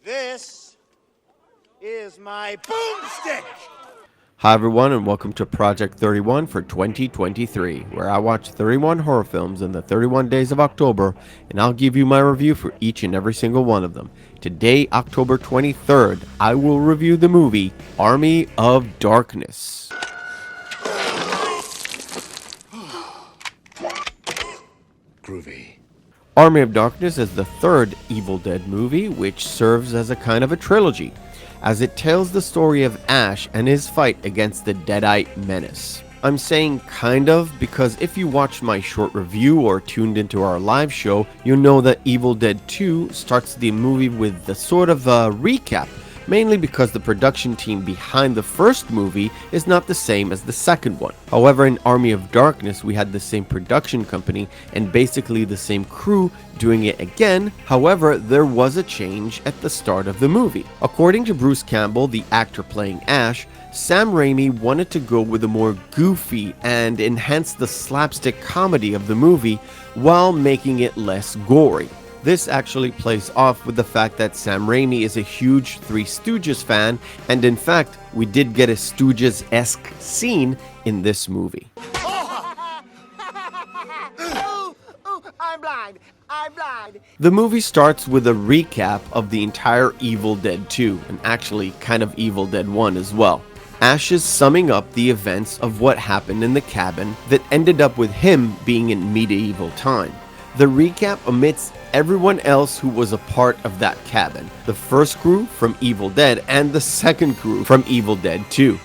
This is my boomstick! Hi everyone, and welcome to Project 31 for 2023, where I watch 31 horror films in the 31 days of October, and I'll give you my review for each and every single one of them. Today, October 23rd, I will review the movie Army of Darkness. Groovy. Army of Darkness is the third Evil Dead movie, which serves as a kind of a trilogy, as it tells the story of Ash and his fight against the Deadite menace. I'm saying kind of because if you watched my short review or tuned into our live show, you'll know that Evil Dead 2 starts the movie with the sort of a recap, mainly because the production team behind the first movie is not the same as the second one. However, in Army of Darkness, we had the same production company and basically the same crew doing it again. However, there was a change at the start of the movie. According to Bruce Campbell, the actor playing Ash, Sam Raimi wanted to go with a more goofy and enhance the slapstick comedy of the movie while making it less gory. This actually plays off with the fact that Sam Raimi is a huge Three Stooges fan, and in fact, we did get a Stooges-esque scene in this movie. I'm blind. The movie starts with a recap of the entire Evil Dead 2, and actually kind of Evil Dead 1 as well. Ash is summing up the events of what happened in the cabin that ended up with him being in medieval time. The recap omits everyone else who was a part of that cabin, the first crew from Evil Dead and the second crew from Evil Dead 2.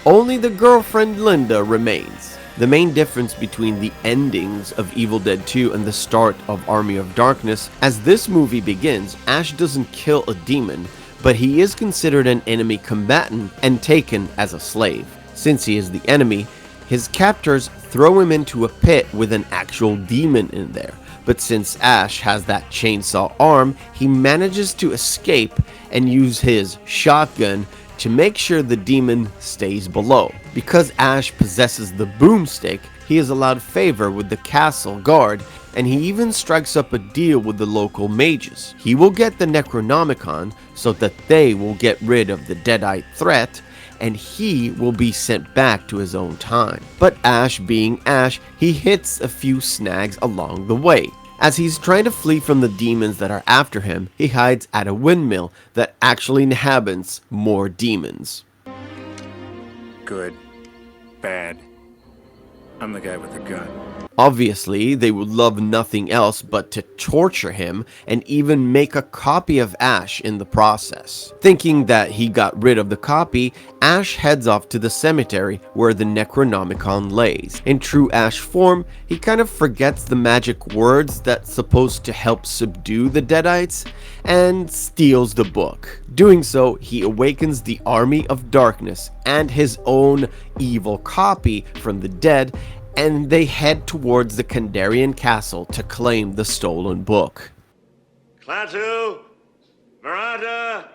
Only the girlfriend Linda remains. The main difference between the endings of Evil Dead 2 and the start of Army of Darkness, as this movie begins, Ash doesn't kill a demon, but he is considered an enemy combatant and taken as a slave. Since he is the enemy, his captors throw him into a pit with an actual demon in there. But since Ash has that chainsaw arm, he manages to escape and use his shotgun to make sure the demon stays below. Because Ash possesses the boomstick, he is allowed favor with the castle guard, and he even strikes up a deal with the local mages. He will get the Necronomicon so that they will get rid of the Deadite threat, and he will be sent back to his own time. But Ash being Ash, he hits a few snags along the way. As he's trying to flee from the demons that are after him, he hides at a windmill that actually inhabits more demons. Good. Bad. I'm the guy with the gun. Obviously, they would love nothing else but to torture him and even make a copy of Ash in the process. Thinking that he got rid of the copy, Ash heads off to the cemetery where the Necronomicon lays. In true Ash form, he kind of forgets the magic words that's supposed to help subdue the Deadites and steals the book. Doing so, he awakens the Army of Darkness and his own evil copy from the dead, and they head towards the Kandarian castle to claim the stolen book. Klaatu, Miranda.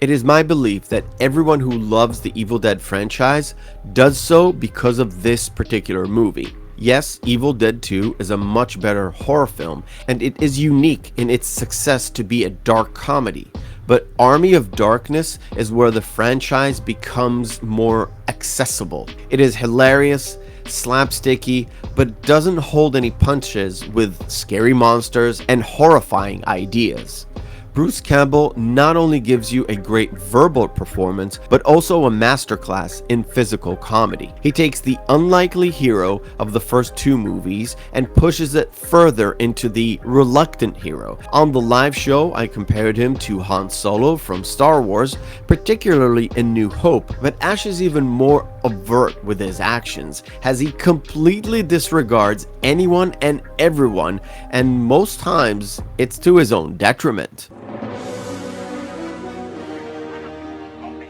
It is my belief that everyone who loves the Evil Dead franchise does so because of this particular movie. Yes, Evil Dead 2 is a much better horror film, and it is unique in its success to be a dark comedy. But Army of Darkness is where the franchise becomes more accessible. It is hilarious, slapsticky, but doesn't hold any punches with scary monsters and horrifying ideas. Bruce Campbell not only gives you a great verbal performance, but also a masterclass in physical comedy. He takes the unlikely hero of the first two movies and pushes it further into the reluctant hero. On the live show, I compared him to Han Solo from Star Wars, particularly in New Hope, but Ash is even more overt with his actions, as he completely disregards anyone and everyone, and most times it's to his own detriment.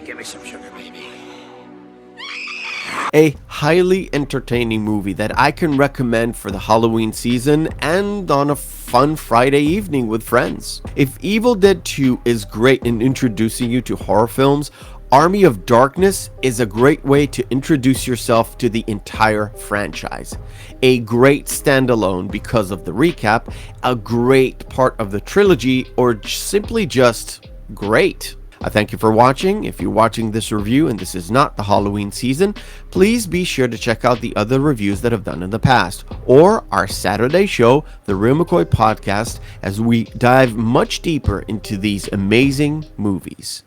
Give me some sugar, baby. A highly entertaining movie that I can recommend for the Halloween season and on a fun Friday evening with friends. If Evil Dead 2 is great in introducing you to horror films, Army of Darkness is a great way to introduce yourself to the entire franchise. A great standalone because of the recap, a great part of the trilogy, or simply just great. I thank you for watching. If you're watching this review and this is not the Halloween season, please be sure to check out the other reviews that I've done in the past, or our Saturday show, the Real McCoy Podcast, as we dive much deeper into these amazing movies.